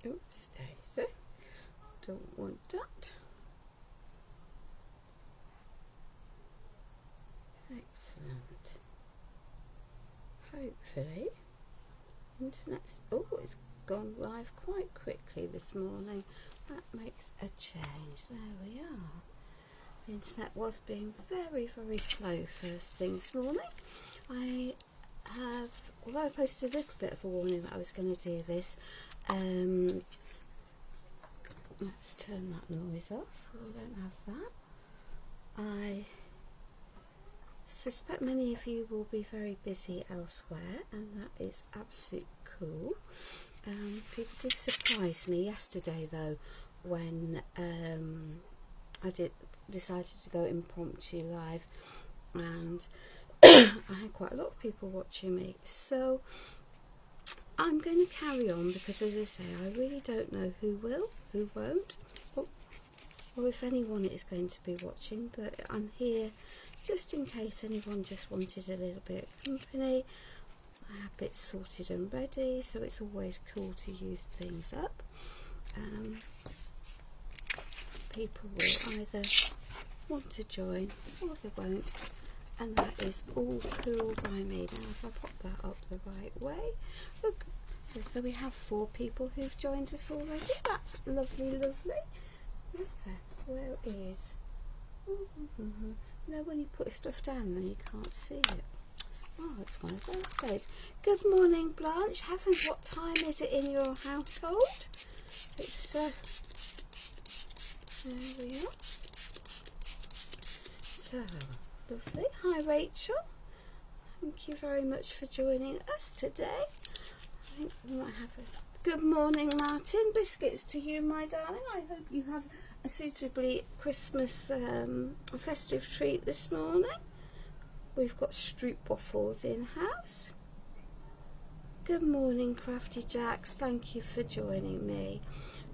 Oops, Daisy. Don't want that. Excellent. Hopefully, internet's... Oh, it's gone live quite quickly this morning. That makes a change. There we are. The internet was being very, very slow first thing this morning. I have, although I posted a little bit of a warning that I was going to do this, let's turn that noise off. We don't have that. I suspect many of you will be very busy elsewhere, and that is absolutely cool. People did surprise me yesterday though when I decided to go impromptu live, and I had quite a lot of people watching me, so I'm going to carry on because, as I say, I really don't know who will, who won't, or if anyone is going to be watching, but I'm here just in case anyone just wanted a little bit of company. I have bits sorted and ready, so it's always cool to use things up. People will either want to join or they won't, and that is all cool by me. Now if I pop that up the right way, look, so we have 4 people who've joined us already. That's lovely, lovely. Where is... You know when you put stuff down and you can't see it? Oh, it's one of those days. Good morning, Blanche. Heavens, what time is it in your household? It's there we are. So lovely. Hi, Rachel. Thank you very much for joining us today. I think we might have a good morning, Martin. Biscuits to you, my darling. I hope you have a suitably Christmas festive treat this morning. We've got Stroop waffles in house. Good morning, Crafty Jacks. Thank you for joining me.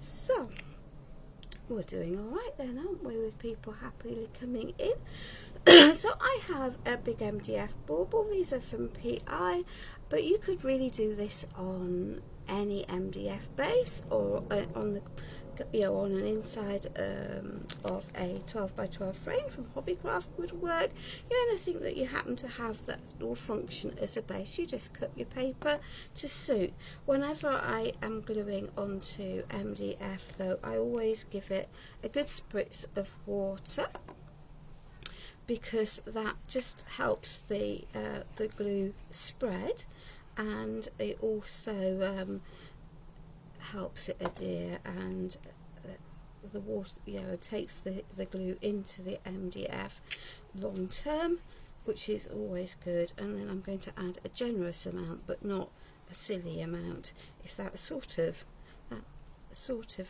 So, we're doing all right then, aren't we, with people happily coming in? So I have a big MDF bauble. These are from PI, but you could really do this on any MDF base or on the, on an inside of a 12 by 12 frame from Hobbycraft would work. Anything that you happen to have that will function as a base, you just cut your paper to suit. Whenever I am gluing onto MDF though, I always give it a good spritz of water, because that just helps the glue spread, and it also helps it adhere, and the water takes the glue into the MDF long term, which is always good. And then I'm going to add a generous amount, but not a silly amount, if that sort of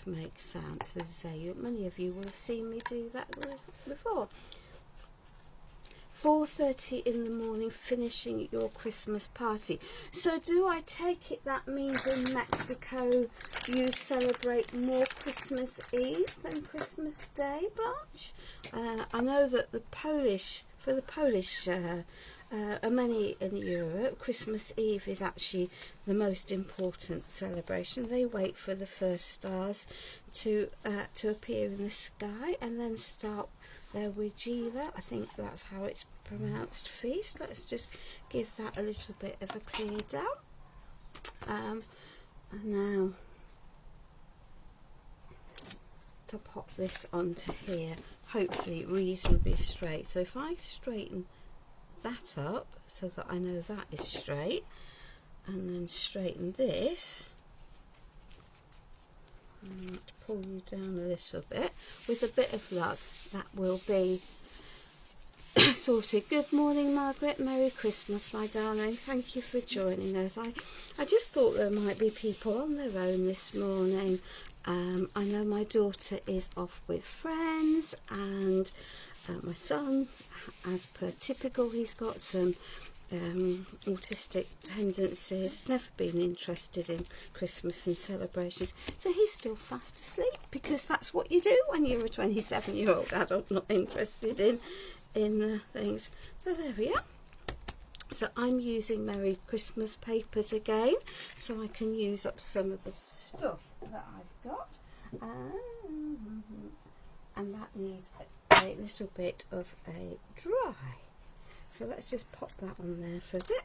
makes sense. As I say, many of you will have seen me do that before. 4:30 in the morning, finishing your Christmas party. So do I take it that means in Mexico you celebrate more Christmas Eve than Christmas Day, Blanche? I know that for the Polish and many in Europe, Christmas Eve is actually the most important celebration. They wait for the first stars to appear in the sky and then start their Wigilia. I think that's how it's pronounced, feast. Let's just give that a little bit of a clear down. And now to pop this onto here, hopefully reasonably straight. So if I straighten that up so that I know that is straight, and then straighten this, and pull you down a little bit, with a bit of luck that will be sorted. Good morning, Margaret. Merry Christmas, my darling. Thank you for joining us. I just thought there might be people on their own this morning. I know my daughter is off with friends, and my son, as per typical, he's got some autistic tendencies, never been interested in Christmas and celebrations, so he's still fast asleep, because that's what you do when you're a 27-year-old adult not interested in things. So there we are. So I'm using Merry Christmas papers again, so I can use up some of the stuff that I've got, and that needs a little bit of a dry. So let's just pop that on there for a bit.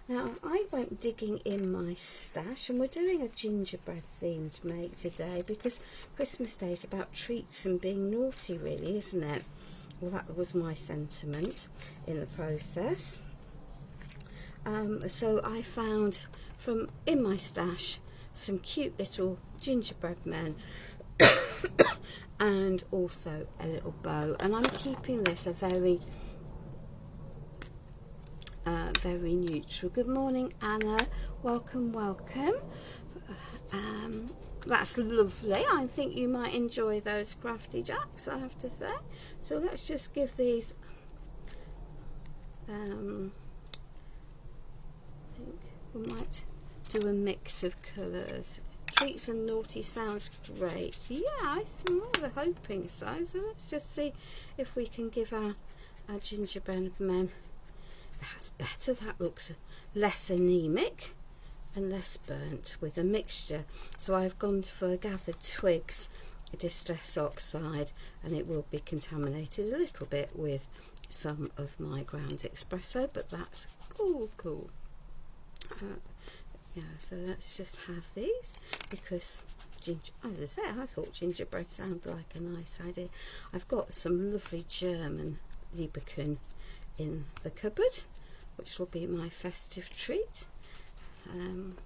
Now I went digging in my stash, and we're doing a gingerbread themed make today because Christmas Day is about treats and being naughty, really, isn't it? Well, that was my sentiment in the process. So I found from in my stash some cute little gingerbread men and also a little bow, and I'm keeping this a very neutral. Good morning, Anna. Welcome. That's lovely. I think you might enjoy those crafty jacks, I have to say. So let's just give these I think we might do a mix of colours. Treats and naughty sounds great. Yeah, I'm rather hoping so. So let's just see if we can give our gingerbread men. That's better. That looks less anemic and less burnt with a mixture. So I've gone for gathered twigs, distress oxide, and it will be contaminated a little bit with some of my ground espresso, but that's cool. Yeah, so let's just have these because as I say, I thought gingerbread sounded like a nice idea. I've got some lovely German Lieberkuchen in the cupboard, which will be my festive treat. And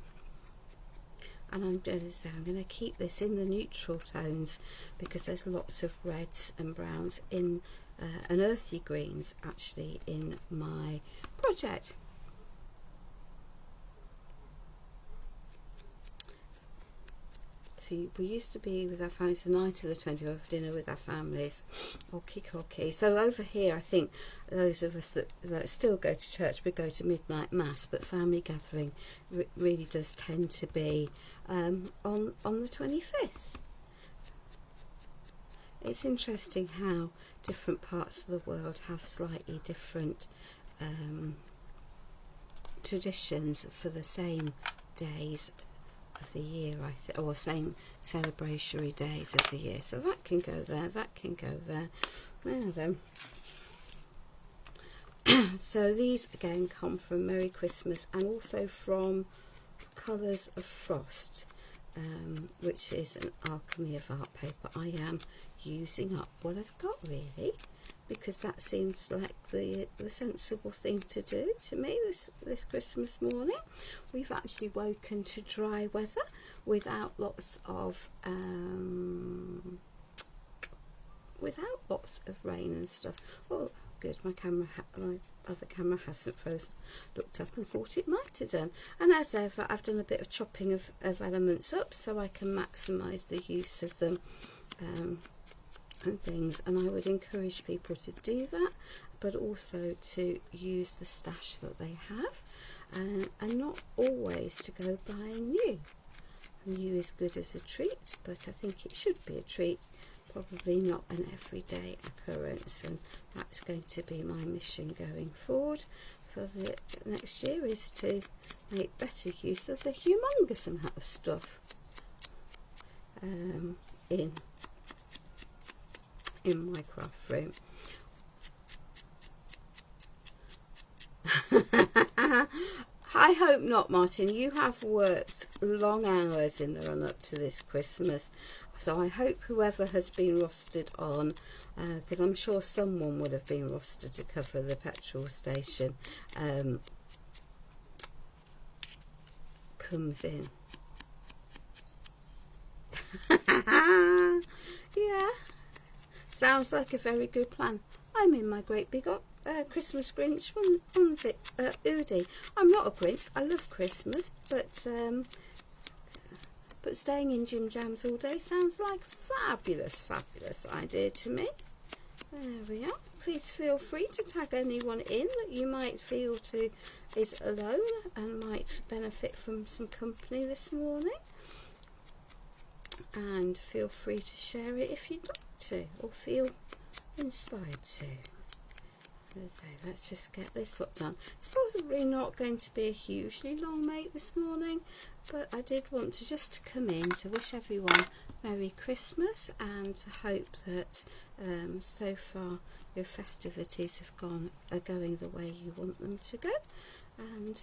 I'm going to keep this in the neutral tones because there's lots of reds and browns in and earthy greens actually in my project. See, we used to be with our families the night of the 20th for dinner with our families. Hockey. So over here, I think those of us that still go to church, we go to midnight mass, but family gathering really does tend to be on the 25th. It's interesting how different parts of the world have slightly different traditions for the same days of the year, or same celebratory days of the year. So that can go there, that can go there. Now then, so these again come from Merry Christmas and also from Colours of Frost, which is an Alchemy of Art paper. I am using up what I've got, really, because that seems like the sensible thing to do to me this Christmas morning. We've actually woken to dry weather without lots of rain and stuff. Oh, good, my other camera hasn't frozen. Looked up and thought it might have done. And as ever, I've done a bit of chopping of elements up so I can maximise the use of them. And things, and I would encourage people to do that, but also to use the stash that they have, and not always to go buying new. New is good as a treat, but I think it should be a treat, probably not an everyday occurrence, and that's going to be my mission going forward for the next year, is to make better use of the humongous amount of stuff in my craft room. I hope not, Martin. You have worked long hours in the run up to this Christmas, so I hope whoever has been rostered on, because I'm sure someone would have been rostered to cover the petrol station, comes in. Yeah. Sounds like a very good plan. I'm in my great big Christmas Grinch Udi. I'm not a Grinch. I love Christmas, but staying in Jim Jams all day sounds like fabulous idea to me. There we are. Please feel free to tag anyone in that you might feel is alone and might benefit from some company this morning. And feel free to share it if you'd like to, or feel inspired to. So let's just get this lot done. It's probably not going to be a hugely long make this morning, but I did want to just come in to wish everyone Merry Christmas and to hope that so far your festivities are going the way you want them to go, and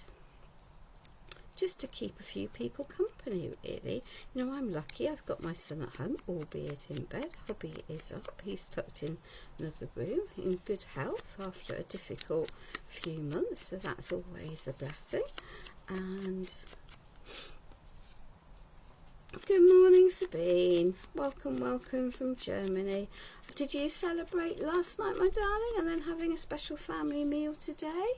just to keep a few people company, really. You know, I'm lucky I've got my son at home, albeit in bed. Hubby is up, he's tucked in another room in good health after a difficult few months, so that's always a blessing. And good morning, Sabine. Welcome from Germany. Did you celebrate last night, my darling, and then having a special family meal today?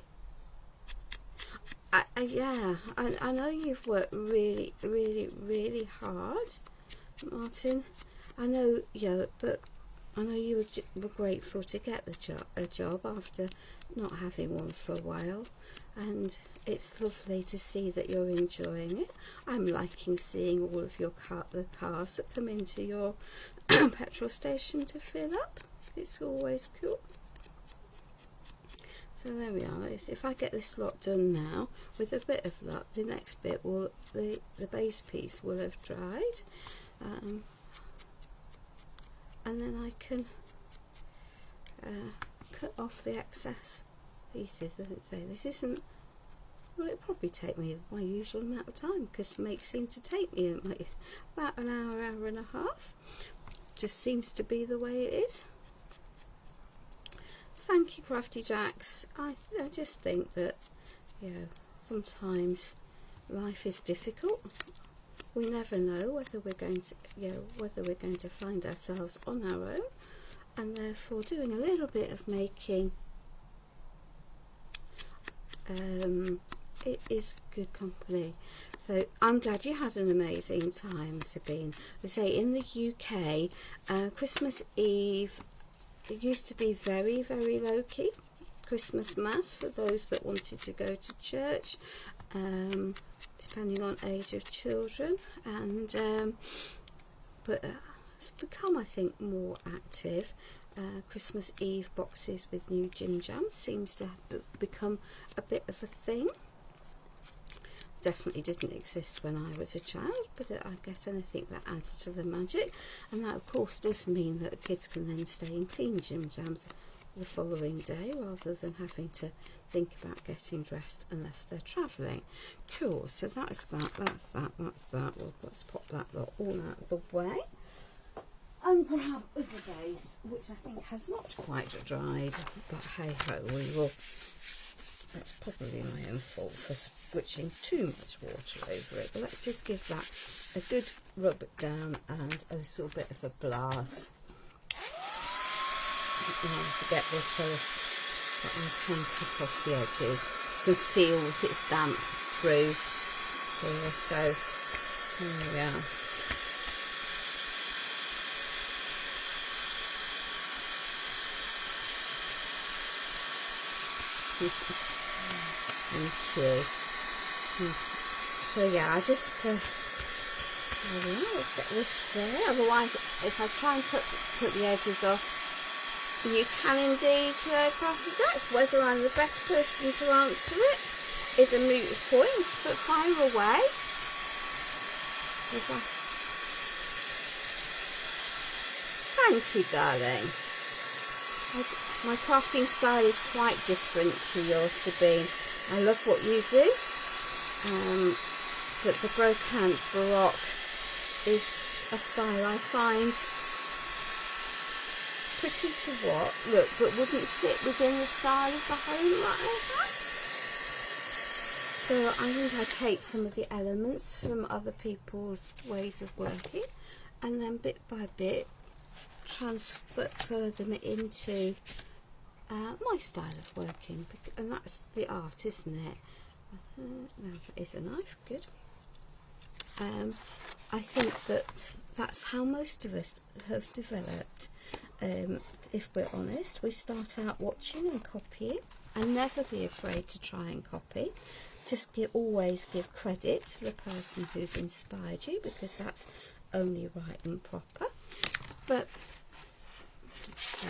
Yeah, I know you've worked really hard, Martin. I know, yeah, but I know you were grateful to get a job after not having one for a while, and it's lovely to see that you're enjoying it. I'm liking seeing all of your the cars that come into your petrol station to fill up. It's always cool. So there we are. If I get this lot done now, with a bit of luck, the next bit will the base piece will have dried, and then I can cut off the excess pieces. As I say, this isn't. Well, it'll probably take me my usual amount of time, because makes seem to take me about an hour and a half. Just seems to be the way it is. Thank you, Crafty Jacks. I just think that, you know, sometimes life is difficult. We never know whether we're going to find ourselves on our own, and therefore doing a little bit of making, it is good company. So I'm glad you had an amazing time, Sabine. I say in the UK, Christmas Eve, it used to be very low-key. Christmas Mass for those that wanted to go to church, depending on age of children, and but it's become, I think, more active. Christmas Eve boxes with new Jim Jams seems to have become a bit of a thing. Definitely didn't exist when I was a child, but I guess anything that adds to the magic. And that of course does mean that kids can then stay in clean Jim Jams the following day, rather than having to think about getting dressed unless they're travelling. Cool, so that's that. Well, let's pop that lot all out of the way. And perhaps with the base, which I think has not quite dried, but hey ho, we will. That's probably my own fault for switching too much water over it. But let's just give that a good rub down and a little bit of a blast. To get this so that I can cut off the edges. You can feel that it's damp through here. So there we are. Thank you. So yeah, I just let's get this there. Otherwise, if I try and put the edges off, you can indeed, Crafty Jacks. Whether I'm the best person to answer it is a moot point, but fire away. Thank you, darling. My crafting style is quite different to yours, Sabine. I love what you do, but the brocante baroque is a style I find pretty to look, but wouldn't fit within the style of the home that I have. So I think I take some of the elements from other people's ways of working, and then bit by bit transfer them into my style of working, and that's the art, isn't it? There is a knife, good. I think that's how most of us have developed. If we're honest, we start out watching and copying, and never be afraid to try and copy. Just always give credit to the person who's inspired you, because that's only right and proper. But So,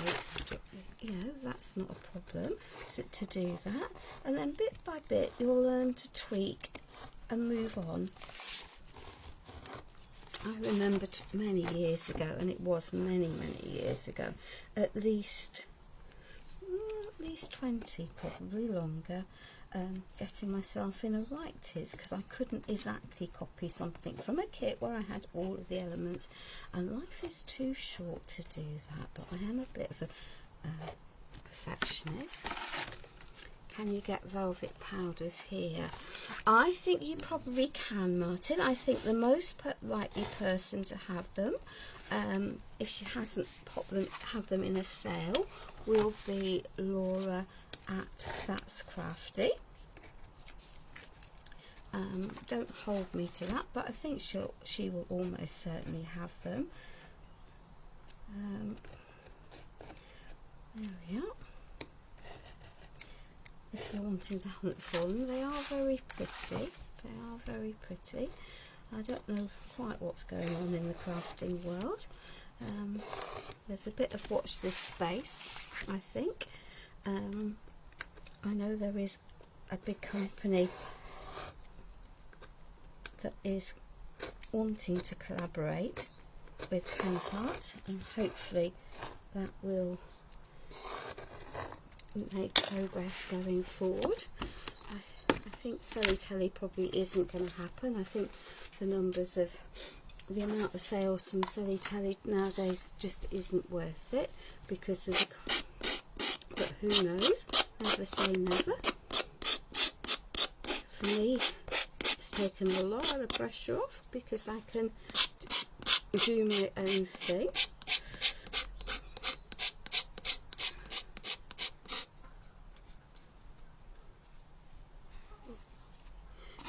you know, that's not a problem to do that. And then bit by bit, you'll learn to tweak and move on. I remember many years ago, and it was many years ago, at least 20, probably longer, getting myself in a writers, because I couldn't exactly copy something from a kit where I had all of the elements, and life is too short to do that. But I am a bit of a perfectionist. Can you get velvet powders here? I think you probably can, Martin. I think the most likely person to have them, if she hasn't had them in a sale, will be Laura at That's Crafty. Don't hold me to that, but I think she will almost certainly have them. There we are. If you're wanting to hunt for them, they are very pretty. They are very pretty. I don't know quite what's going on in the crafting world. There's a bit of watch this space, I think. I know there is a big company that is wanting to collaborate with Pentart, and hopefully that will make progress going forward. I think Silly Telly probably isn't going to happen. I think the amount of sales from Silly Telly nowadays just isn't worth it because of but who knows? Never say never. For me, it's taken a lot of pressure off because I can do my own thing.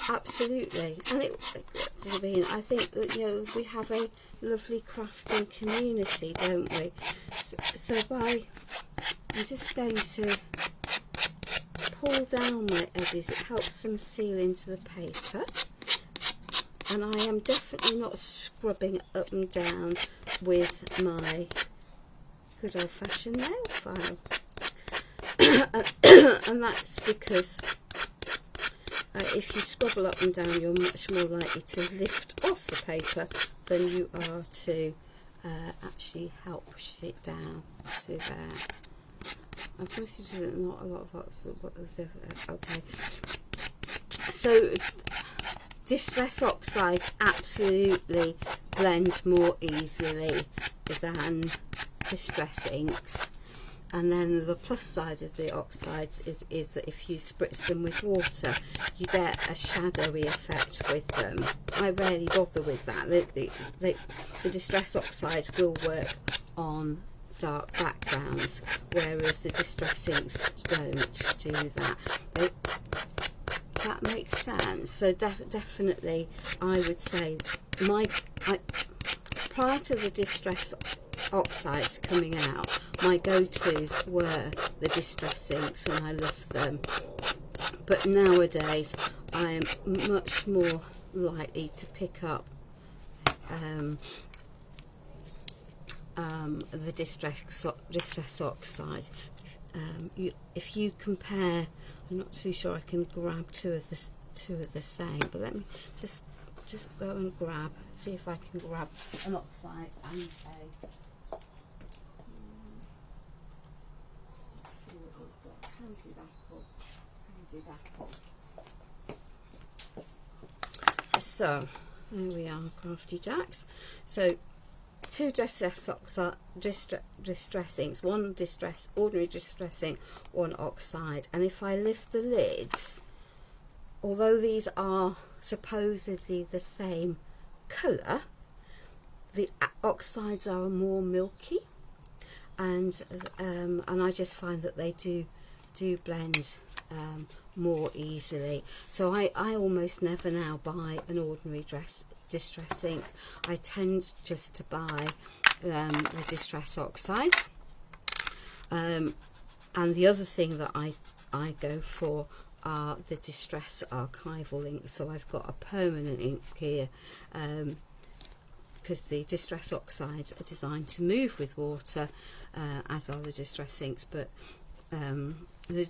Absolutely, and I think that, you know, we have a lovely crafting community, don't we? So I'm just going to pull down my edges. It helps them seal into the paper, and I am definitely not scrubbing up and down with my good old-fashioned nail file, and that's because if you scrabble up and down, you're much more likely to lift off the paper than you are to actually help push it down to there. I've noticed that not a lot of what was okay. So Distress Oxides absolutely blend more easily than Distress Inks. And then the plus side of the oxides is that if you spritz them with water, you get a shadowy effect with them. I rarely bother with that. The Distress Oxides will work on dark backgrounds, whereas the Distress Inks don't do that. That makes sense. So definitely, I would say prior to the Distress Oxides coming out, my go-tos were the Distress Inks, and I loved them. But nowadays, I am much more likely to pick up the Distress Oxides. If you compare, I'm not too sure I can grab two of the same, but let me just go and grab, see if I can grab an oxide and a candied apple. So there we are, Crafty Jacks. So 2 Distress Inks, 1 ordinary Distress Ink, 1 oxide. And if I lift the lids, although these are supposedly the same colour, the oxides are more milky, and I just find that they do blend more easily. So I almost never now buy an ordinary Distress Ink. I tend just to buy the Distress Oxides, and the other thing that I go for are the Distress Archival inks. So I've got a permanent ink here, because the distress oxides are designed to move with water, as are the distress inks, but the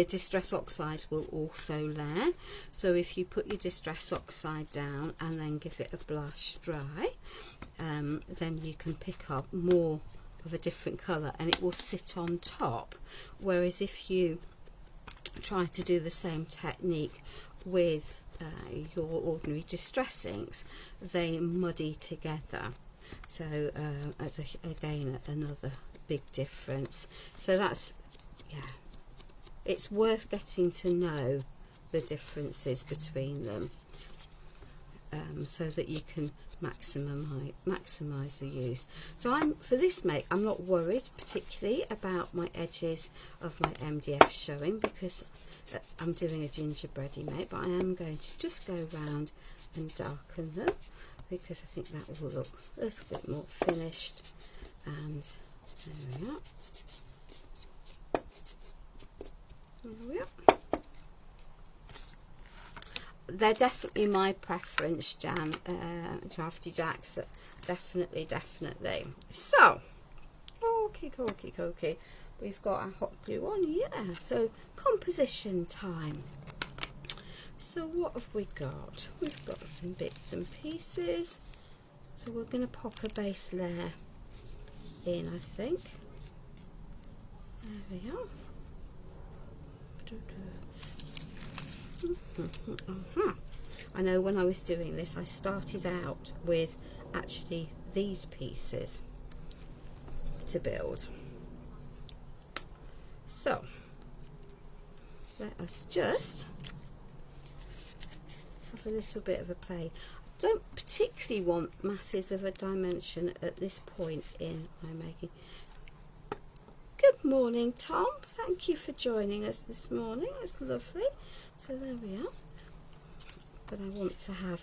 distress oxides will also layer. So if you put your distress oxide down and then give it a blast dry, then you can pick up more of a different colour and it will sit on top. Whereas if you try to do the same technique with your ordinary distress inks, they muddy together. So again, another big difference. So that's, yeah, it's worth getting to know the differences between them, so that you can maximize the use. So for this make, I'm not worried particularly about my edges of my MDF showing, because I'm doing a gingerbready make, but I am going to just go around and darken them, because I think that will look a little bit more finished. And there we are. There we are. They're definitely my preference, Drafty Jacks. Definitely. So, okay. We've got our hot glue on, yeah. So, composition time. So, what have we got? We've got some bits and pieces. So, we're going to pop a base layer in, I think. There we are. I know when I was doing this, I started out with actually these pieces to build. So let us just have a little bit of a play. I don't particularly want masses of a dimension at this point in my making. Good morning, Tom. Thank you for joining us this morning. It's lovely. So there we are. But I want to have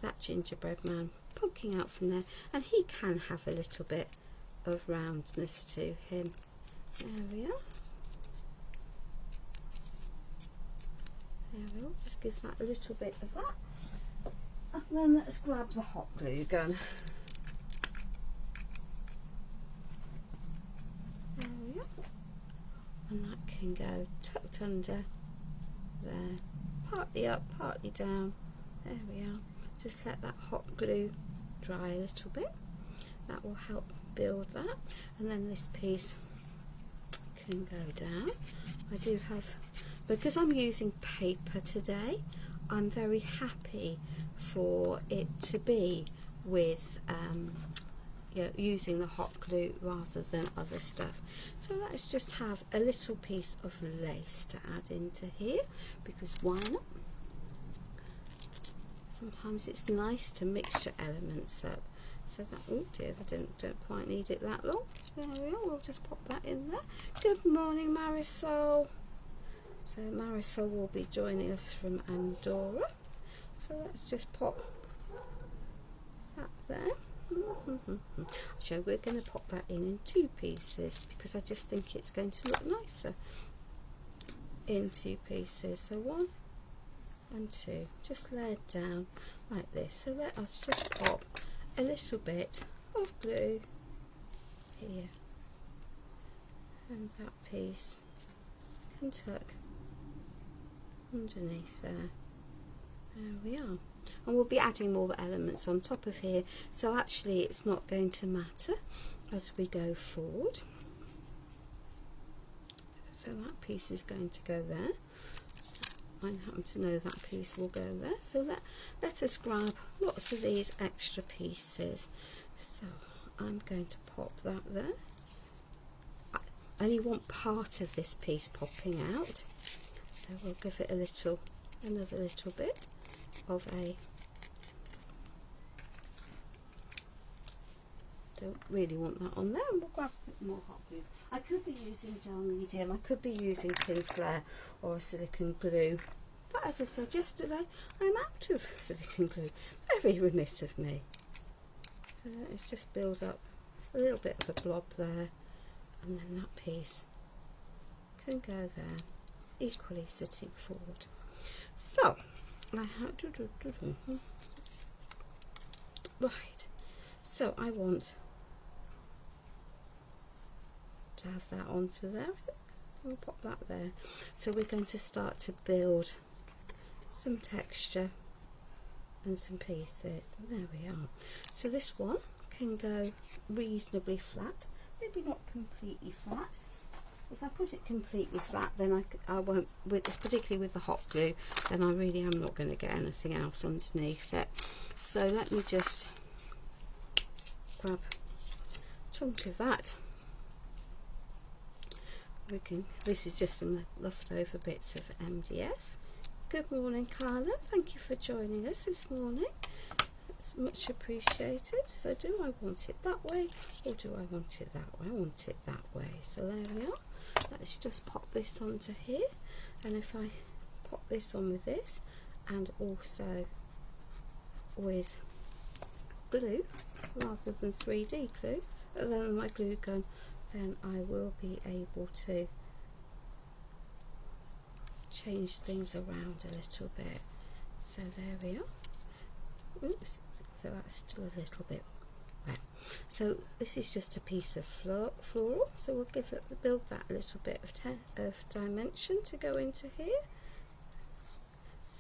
that gingerbread man poking out from there, and he can have a little bit of roundness to him. There we are. There we are. Just give that a little bit of that. And then let's grab the hot glue gun. There we are. And that can go tucked under there. Partly up, partly down. There we are. Just let that hot glue dry a little bit. That will help build that. And then this piece can go down. I do have, because I'm using paper today, I'm very happy for it to be with using the hot glue rather than other stuff. So let's just have a little piece of lace to add into here, because why not? Sometimes it's nice to mix your elements up. So that, oh dear, I don't quite need it that long. There we are, we'll just pop that in there. Good morning, Marisol. So Marisol will be joining us from Andorra. So let's just pop that there. So we're going to pop that in two pieces, because I just think it's going to look nicer in two pieces. So 1 and 2, just layered down like this. So let us just pop a little bit of glue here, and that piece can tuck underneath there. There we are. And we'll be adding more elements on top of here, so actually it's not going to matter as we go forward. So that piece is going to go there. I happen to know that piece will go there. So let us grab lots of these extra pieces. So I'm going to pop that there. I only want part of this piece popping out, so we'll give it another little bit of a, don't really want that on there, and we'll grab a bit more hot glue. I could be using gel medium, I could be using thin flare or a silicone glue, but as I said yesterday, I'm out of silicone glue. Very remiss of me. Let's just build up a little bit of a blob there, and then that piece can go there, equally sitting forward. So I have Right, so I want to have that onto there. We'll pop that there. So we're going to start to build some texture and some pieces. There we are. So this one can go reasonably flat, maybe not completely flat. If I put it completely flat, then I won't, particularly with the hot glue, then I really am not going to get anything else underneath it. So let me just grab a chunk of that. This is just some leftover bits of MDS. Good morning, Carla. Thank you for joining us this morning. It's much appreciated. So do I want it that way or do I want it that way? I want it that way. So there we are. Let's just pop this onto here. And if I pop this on with this and also with glue rather than 3D glue, and then my glue gun, then I will be able to change things around a little bit. So there we are. Oops, so that's still a little bit wet. So this is just a piece of floral, so we'll build that a little bit of dimension to go into here.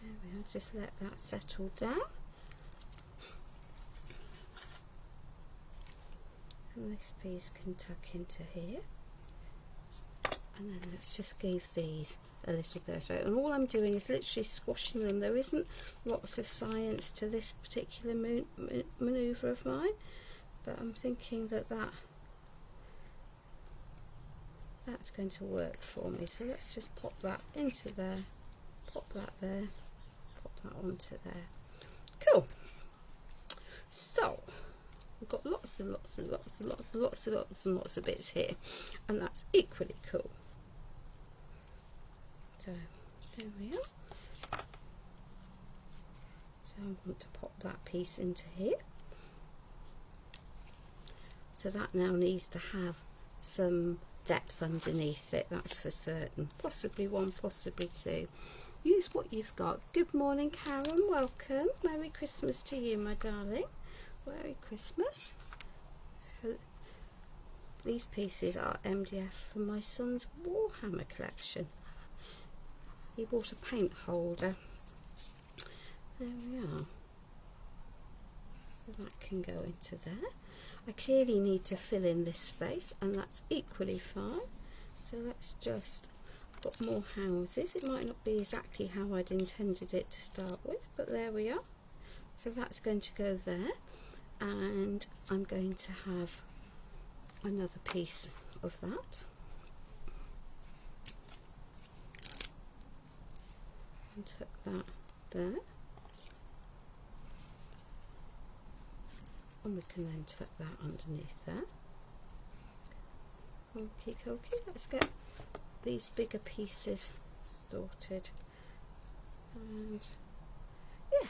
There we are, just let that settle down. And this piece can tuck into here, and then let's just give these a little bit out. And all I'm doing is literally squashing them. There isn't lots of science to this particular manoeuvre of mine, but I'm thinking that that's going to work for me. So let's just pop that into there, pop that there, pop that onto there. Cool. So we've got lots and lots and lots and lots and lots and lots and lots of bits here, and that's equally cool. So there we are. So I want to pop that piece into here. So that now needs to have some depth underneath it, that's for certain. Possibly one, possibly two. Use what you've got. Good morning, Karen. Welcome. Merry Christmas to you, my darling. Merry Christmas. So these pieces are MDF from my son's Warhammer collection. He bought a paint holder. There we are. So that can go into there. I clearly need to fill in this space, and that's equally fine. So let's just put more houses. It might not be exactly how I'd intended it to start with, but there we are. So that's going to go there. And I'm going to have another piece of that, and tuck that there, and we can then tuck that underneath there. Okie dokie, let's get these bigger pieces sorted, and yeah,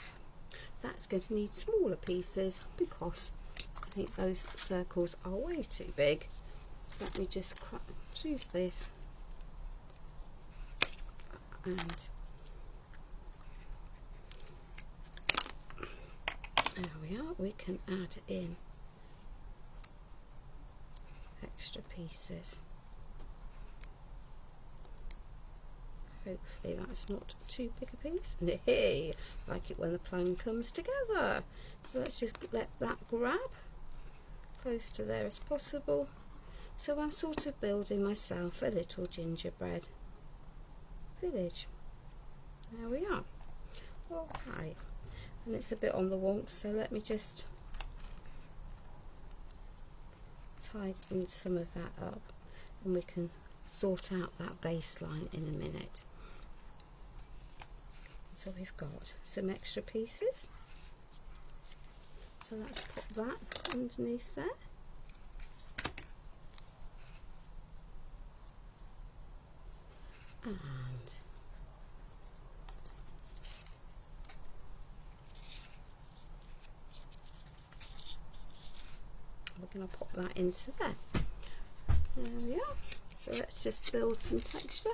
that's going to need smaller pieces because I think those circles are way too big. Let me just choose this, and there we are. We can add in extra pieces. Hopefully that's not too big a piece. And hey, I like it when the plan comes together. So let's just let that grab close to there as possible. So I'm sort of building myself a little gingerbread village. There we are. Okay, and it's a bit on the wonk, so let me just tighten some of that up, and we can sort out that baseline in a minute. So we've got some extra pieces, so let's pop that underneath there. And we're going to pop that into there. There we are. So let's just build some texture.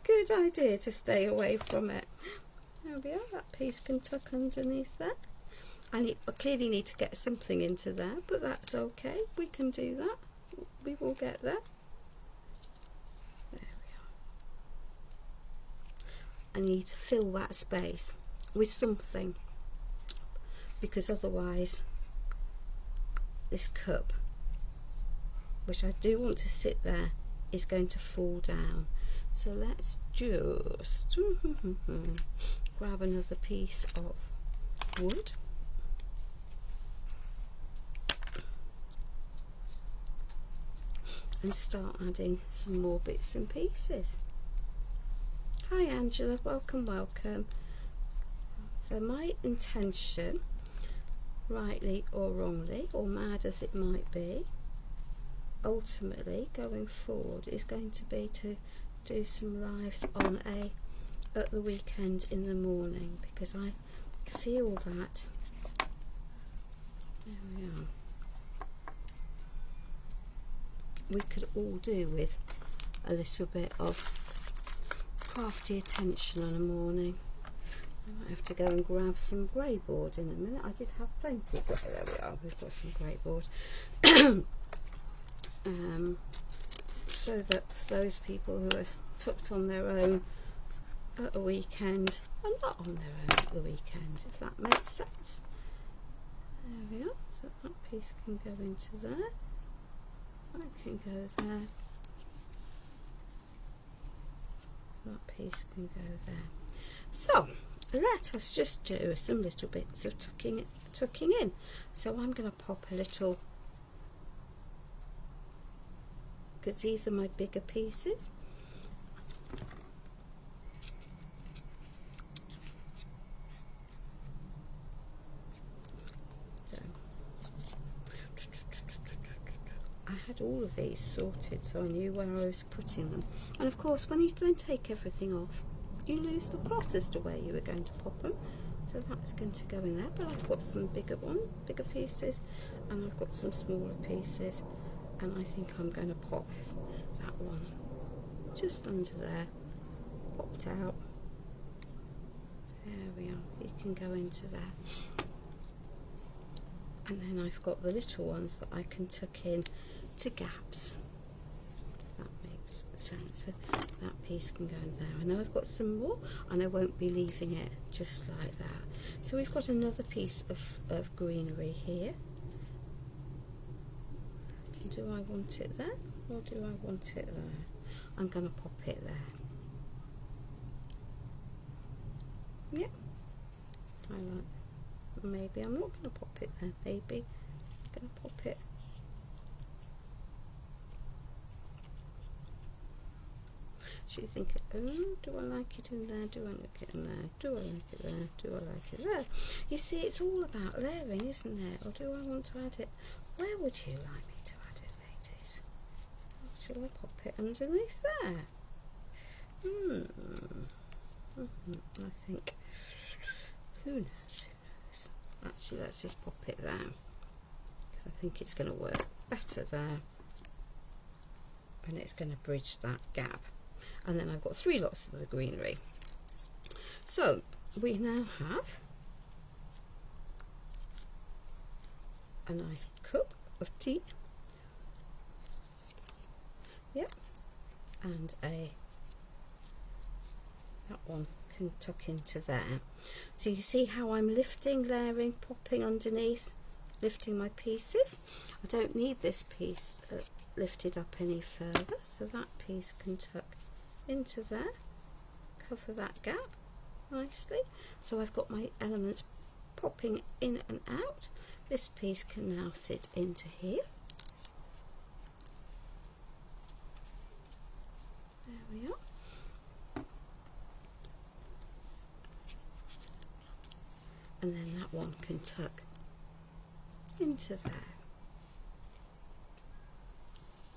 Good idea to stay away from it. There we are, that piece can tuck underneath there. I clearly need to get something into there, but that's okay, we can do that. We will get there. There we are. I need to fill that space with something, because otherwise this cup, which I do want to sit there, is going to fall down. So let's just grab another piece of wood. And start adding some more bits and pieces. Hi Angela, welcome, welcome. So my intention, rightly or wrongly, or mad as it might be, ultimately going forward is going to be to do some lives on at the weekend in the morning, because I feel that, there we are, we could all do with a little bit of crafty attention on a morning. I might have to go and grab some grey board in a minute. I did have plenty, but there we are, we've got some grey board. So that for those people who are tucked on their own at a weekend are not on their own at the weekend, if that makes sense. There we are, so that piece can go into there, that can go there, that piece can go there. So let us just do some little bits of tucking in. So I'm going to pop a little, because these are my bigger pieces. So, I had all of these sorted, so I knew where I was putting them. And of course, when you then take everything off, you lose the plot as to where you were going to pop them. So that's going to go in there, but I've got some bigger ones, bigger pieces, and I've got some smaller pieces, and I think I'm going to pop that one just under there, popped out. There we are, it can go into there. And then I've got the little ones that I can tuck in to gaps. That makes sense. So that piece can go in there. I know I've got some more, and I won't be leaving it just like that. So we've got another piece of greenery here. Do I want it there, or do I want it there? I'm going to pop it there. Yeah, I like. Maybe I'm not going to pop it there. Maybe I'm going to pop it. So you think, oh, do I like it in there? Do I like it in there? Do I like it there? Do I like it there? You see, it's all about layering, isn't it? Or do I want to add it? Where would you like me to add it, ladies? Shall I pop it underneath there? I think, who knows? Actually, let's just pop it there, because I think it's going to work better there, and it's going to bridge that gap. And then I've got 3 lots of the greenery. So we now have a nice cup of tea. Yep, and that one can tuck into there. So you see how I'm lifting, layering, popping underneath, lifting my pieces. I don't need this piece lifted up any further, so that piece can tuck into there, cover that gap nicely. So I've got my elements popping in and out. This piece can now sit into here. There we are. And then that one can tuck into there.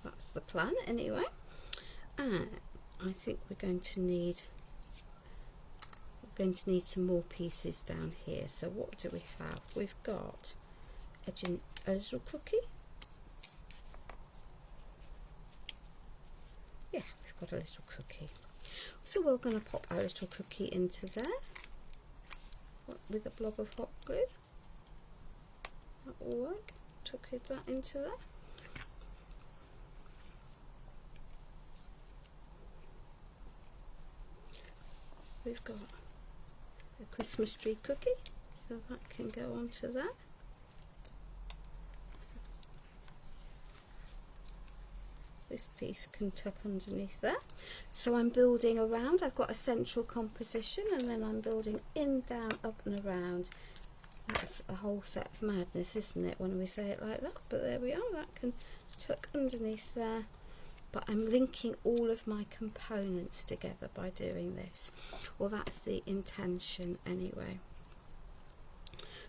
That's the plan anyway. And I think we're going to need some more pieces down here. So what do we have? We've got a little cookie. Yeah, we've got a little cookie. So we're going to pop our little cookie into there. with a blob of hot glue. That will work. Tuck that into there. We've got a Christmas tree cookie, so that can go onto there. This piece can tuck underneath there. So I'm building around. I've got a central composition, and then I'm building in, down, up and around. That's a whole set of madness, isn't it, when we say it like that? But there we are. That can tuck underneath there. But I'm linking all of my components together by doing this. Well, that's the intention anyway.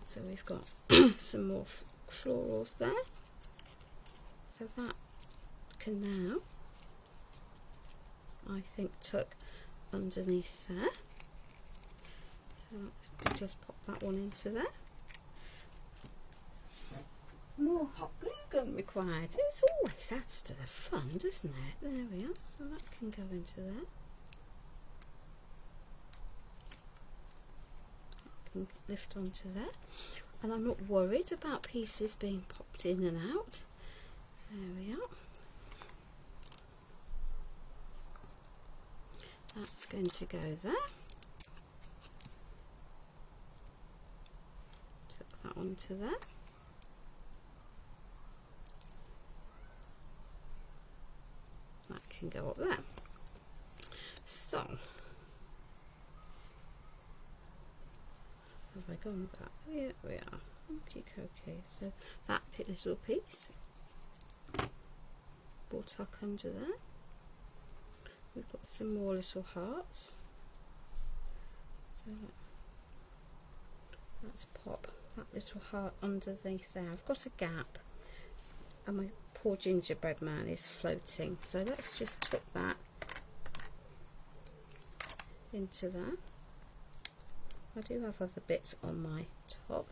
So we've got some more florals there. So that can now, I think, tuck underneath there. So we just pop that one into there. More hot glue gun required. It always adds to the fun, doesn't it? There we are. So that can go into there. That can lift onto there. And I'm not worried about pieces being popped in and out. There we are. That's going to go there. Tuck that onto there. That can go up there. So, have I gone back? Yeah, we are. Okay. So that little piece will tuck under there. We've got some more little hearts. So let's pop that little heart underneath there. I've got a gap, and my poor gingerbread man is floating. So let's just put that into there. I do have other bits on my top,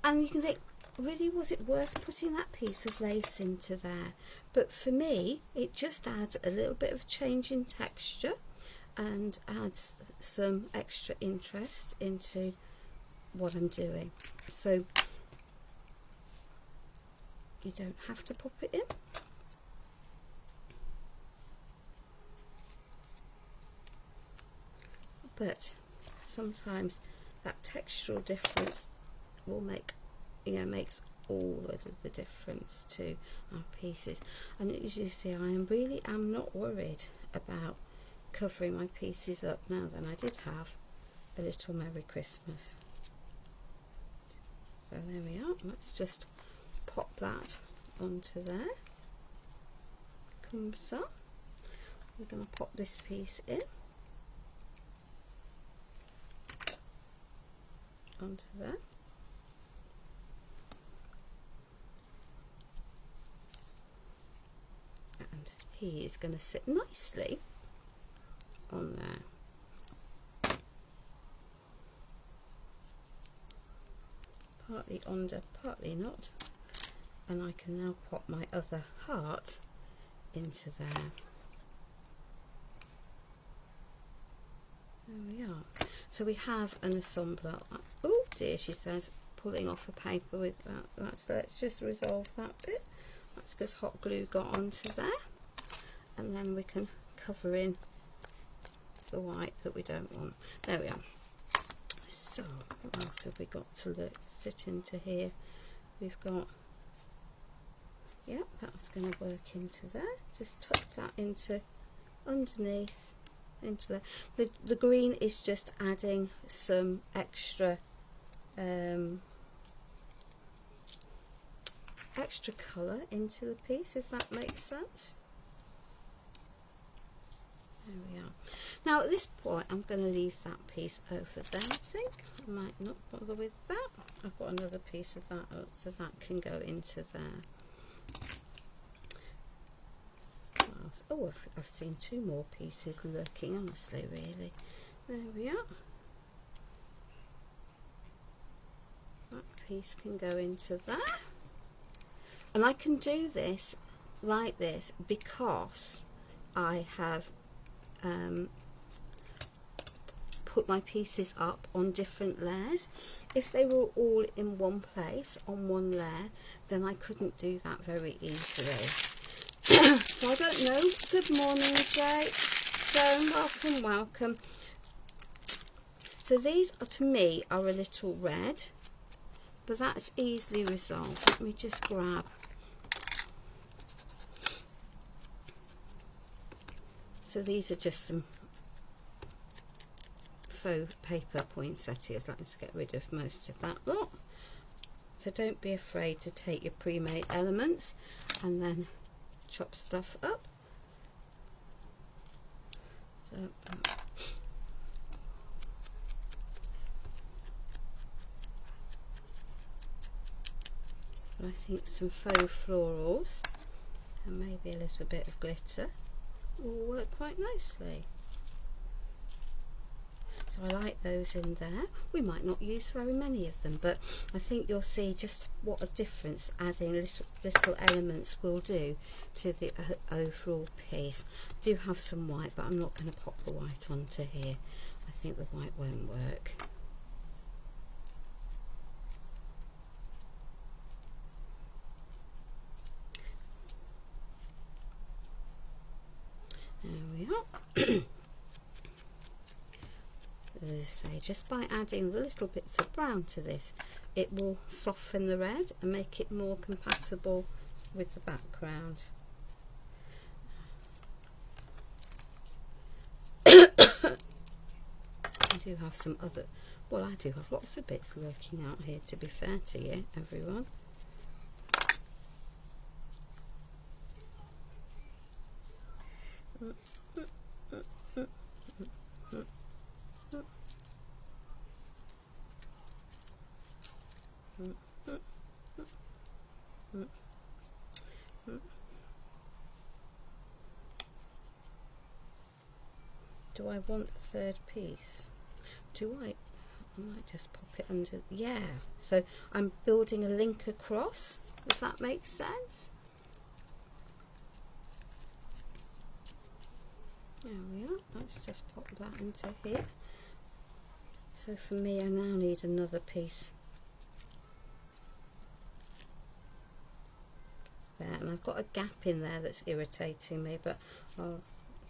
and you can think, really, was it worth putting that piece of lace into there? But for me, it just adds a little bit of change in texture and adds some extra interest into what I'm doing. So you don't have to pop it in. But sometimes that textural difference will make, makes all the difference to our pieces. And as you see, I really am not worried about covering my pieces up now than I did have a little Merry Christmas. So there we are. Let's just pop that onto there. Comme ça. We're going to pop this piece in onto there. And he is going to sit nicely on there. Partly under, partly not. And I can now pop my other heart into there. There we are. So we have an assembler. Oh dear, she says, pulling off a paper with that. Let's just resolve that bit. That's because hot glue got onto there. And then we can cover in the white that we don't want. There we are. So what else have we got to sit into here? We've got, yeah, that's going to work into there. Just tuck that into underneath, into there. The green is just adding some extra extra colour into the piece, if that makes sense. There we are. Now at this point I'm going to leave that piece over there. I think I might not bother with that. I've got another piece of that up, so that can go into there. Oh, I've seen two more pieces lurking, honestly, really. There we are. That piece can go into there. And I can do this like this because I have put my pieces up on different layers. If they were all in one place on one layer, then I couldn't do that very easily. So I don't know. Good morning, Jay. So welcome. So these are, to me, are a little red, but that's easily resolved. Let me just grab. So these are just some faux paper poinsettias. Let's get rid of most of that lot. So don't be afraid to take your pre-made elements and then chop stuff up. So I think some faux florals and maybe a little bit of glitter will work quite nicely. So I like those in there. We might not use very many of them, but I think you'll see just what a difference adding little elements will do to the overall piece. I do have some white, but I'm not going to pop the white onto here. I think the white won't work. There we are. As I say, just by adding the little bits of brown to this, it will soften the red and make it more compatible with the background. I do have some other, well, I do have lots of bits lurking out here, to be fair to you, everyone. Do I want a third piece? Do I might just pop it under, yeah. So I'm building a link across, if that makes sense. There we are. Let's just pop that into here. So for me, I now need another piece there, and I've got a gap in there that's irritating me, but oh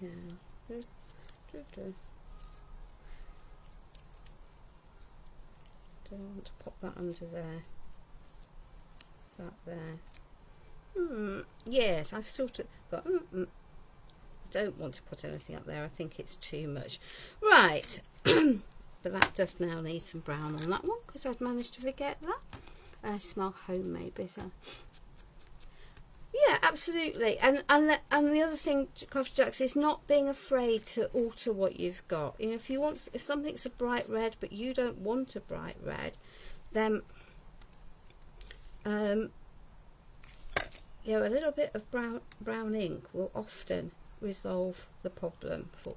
yeah. Do I want to pop that under there? That there. Yes, I've sort of got. I don't want to put anything up there. I think it's too much. Right, but that does now need some brown on that one because I've managed to forget that. I smell homemade bitter. Yeah, absolutely. And the other thing, Crafty Jacks, is not being afraid to alter what you've got. You know, if something's a bright red but you don't want a bright red, then you know, a little bit of brown ink will often resolve the problem. For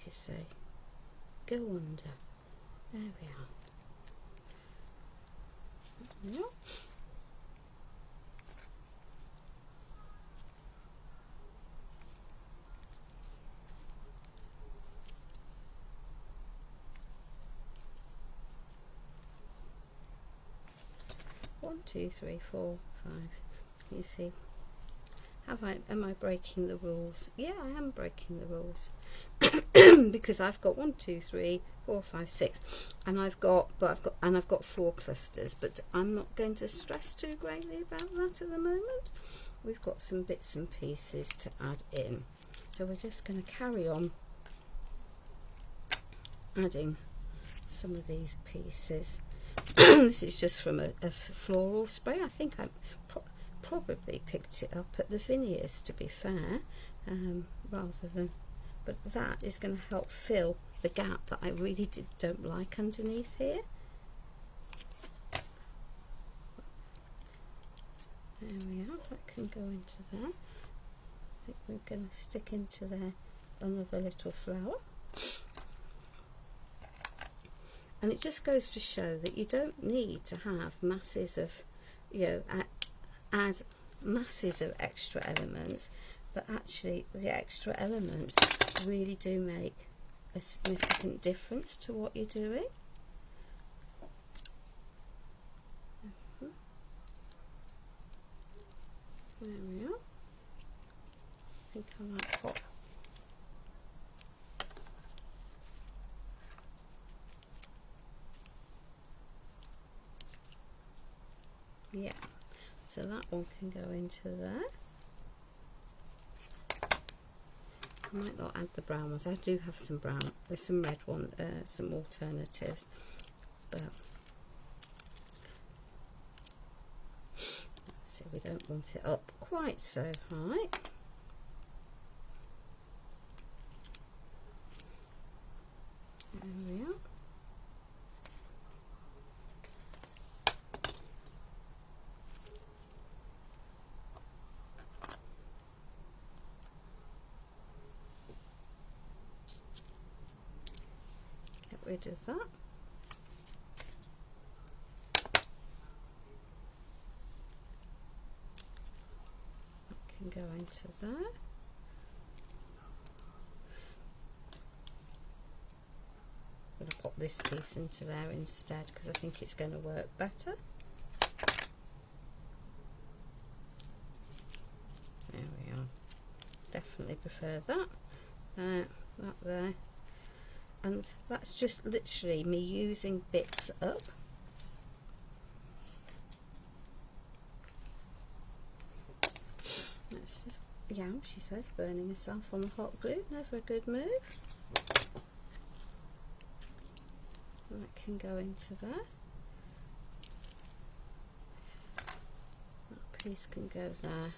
you see, go under. There we are. Yeah. 1, 2, 3, 4, 5. You see, am I breaking the rules? Yeah, I am breaking the rules because I've got 1, 2, 3, 4, 5, 6, and I've got 4 clusters. But I'm not going to stress too greatly about that at the moment. We've got some bits and pieces to add in, so we're just going to carry on adding some of these pieces. This is just from a floral spray. I think I probably picked it up at the Vineyards, to be fair, rather than, but that is going to help fill the gap that I really don't like underneath here. There we are. That can go into there. I think we're going to stick into there another little flower. And it just goes to show that you don't need to have masses of, you know, add masses of extra elements. but actually the extra elements really do make a significant difference to what you're doing. There we are. I think I might pop. Yeah, so that one can go into there. I might not add the brown ones. I do have some brown. There's some red one, some alternatives, but so we don't want it up quite so high. There we are. Get rid of that. That can go into there. I'm going to pop this piece into there instead because I think it's going to work better. There we are. Definitely prefer that. That there. And that's just literally me using bits up. That's just, yeah, she says, burning herself on the hot glue. Never a good move. And that can go into there. That piece can go there.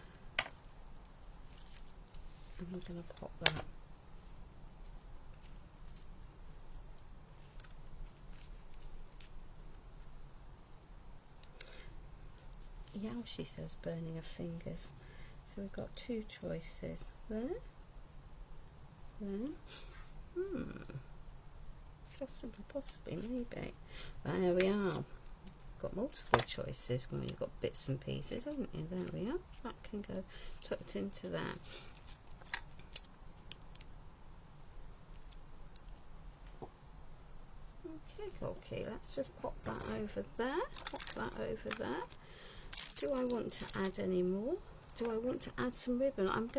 And I'm going to pop that. Yeah, she says, burning her fingers. So we've got two choices. There. There. Possibly, maybe. There we are. Got multiple choices when you've got bits and pieces, haven't you? There we are. That can go tucked into there. Okay, let's just pop that over there. Pop that over there. Do I want to add any more? Do I want to add some ribbon? I'm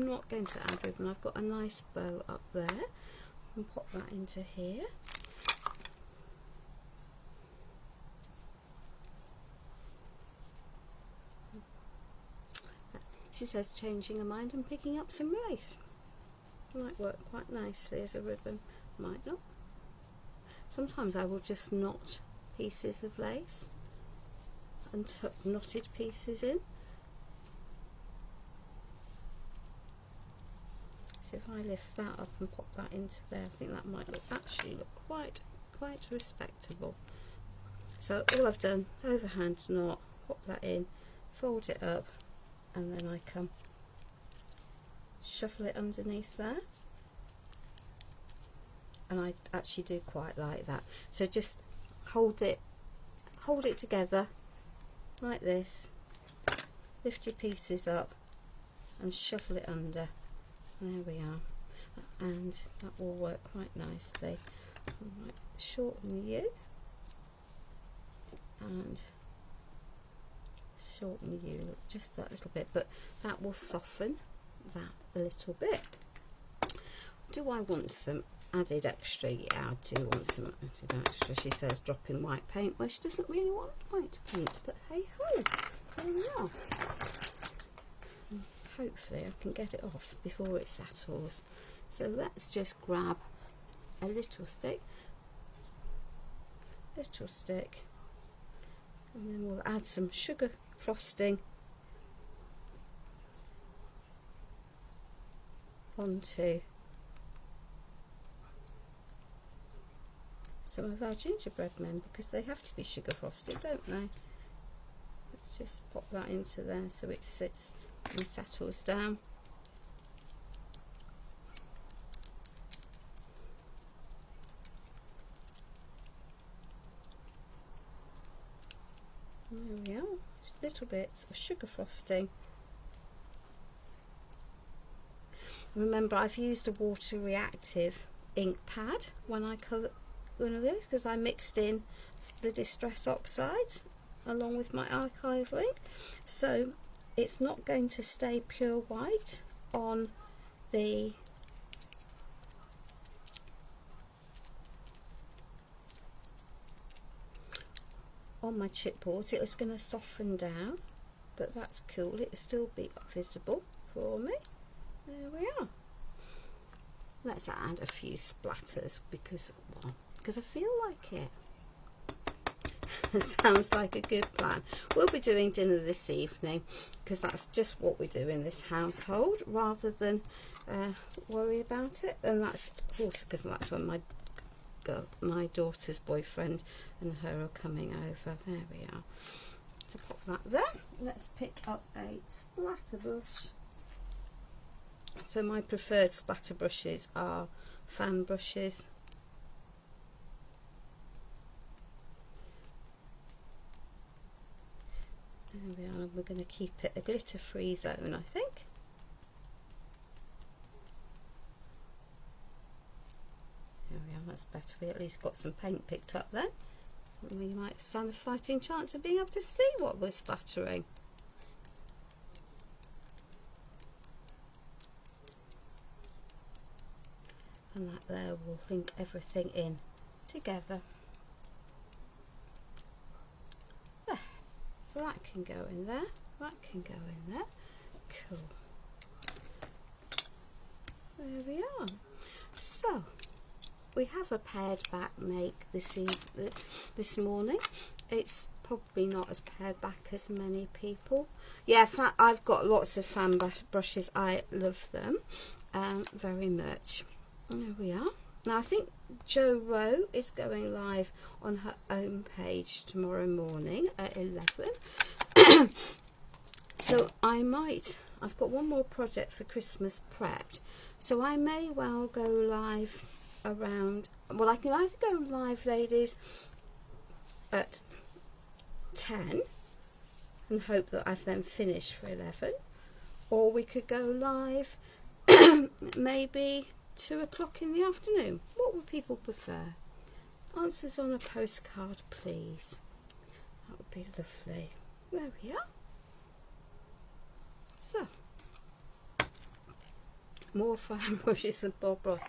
not going to add ribbon. I've got a nice bow up there. And pop that into here. She says changing her mind and picking up some lace. Might work quite nicely as a ribbon. Might not. Sometimes I will just knot pieces of lace and tuck knotted pieces in. So if I lift that up and pop that into there, I think that might actually look quite respectable. So all I've done, overhand knot, pop that in, fold it up, and then I come shuffle it underneath there. And I actually do quite like that. So just hold it together like this, lift your pieces up and shuffle it under. There we are, and that will work quite nicely. I might shorten you and shorten you just that little bit, but that will soften that a little bit. Do I want some added extra? Yeah, I do want some added extra. She says drop in white paint. Well, she doesn't really want white paint, but hey ho, there we are. Hopefully I can get it off before it settles. So let's just grab a little stick, and then we'll add some sugar frosting onto some of our gingerbread men, because they have to be sugar frosted, don't they? Let's just pop that into there so it sits and settles down. There we are, just little bits of sugar frosting Remember, I've used a water reactive ink pad when I colour one of this, because I mixed in the Distress Oxides along with my archive ink, so it's not going to stay pure white on the my chipboard. It was going to soften down, but that's cool. It will still be visible for me. There we are. Let's add a few splatters because I feel like it. It sounds like a good plan. We'll be doing dinner this evening because that's just what we do in this household, rather than worry about it. And that's also because that's when my daughter's boyfriend and her are coming over. There we are. To pop that there, let's pick up a splatter brush. So my preferred splatter brushes are fan brushes. There we are. We're going to keep it a glitter free zone, I think. There we are, that's better. We at least got some paint picked up then. We might stand a fighting chance of being able to see what we're splattering. And that there will link everything in together. There. So that can go in there. That can go in there. Cool. There we are. So we have a pared back make this morning. It's probably not as pared back as many people. Yeah, I've got lots of fan brushes. I love them very much. There we are. Now I think Jo Rowe is going live on her own page tomorrow morning at 11. So I've got one more project for Christmas prepped, so I may well go live around, well, I can either go live, ladies, at 10 and hope that I've then finished for 11, or we could go live maybe 2 o'clock in the afternoon. What would people prefer? Answers on a postcard, please. That would be lovely. There we are. So, more fan brushes than Bob Ross.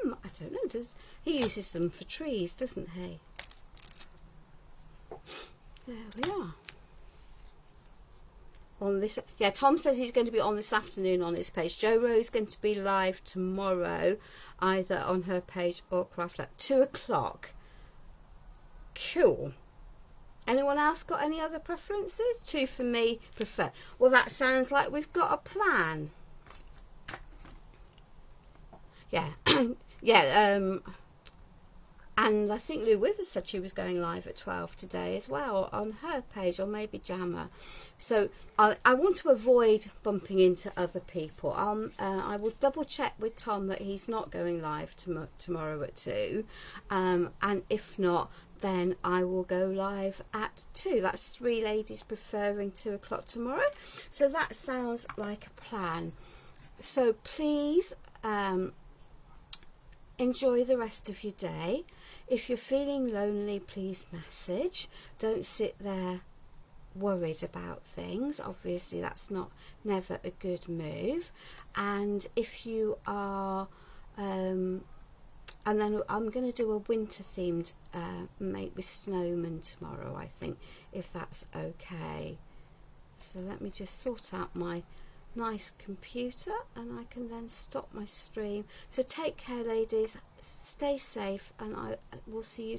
I don't know. He uses them for trees, doesn't he? There we are. On this, yeah, Tom says he's going to be on this afternoon on his page. Jo Rowe is going to be live tomorrow, either on her page or craft at 2 o'clock. Cool. Anyone else got any other preferences? 2 for me, prefer. Well, that sounds like we've got a plan. Yeah, yeah. And I think Lou Withers said she was going live at 12 today as well on her page, or maybe Jammer. So I want to avoid bumping into other people. I will double check with Tom that he's not going live tomorrow at 2. And if not, then I will go live at 2. That's 3 ladies preferring 2 o'clock tomorrow. So that sounds like a plan. So please enjoy the rest of your day. If you're feeling lonely, please message. Don't sit there worried about things. Obviously that's never a good move. And if you are and then I'm going to do a winter themed make with snowmen tomorrow, I think, if that's okay. So let me just sort out my nice computer and I can then stop my stream. So take care, ladies, stay safe, and I will see you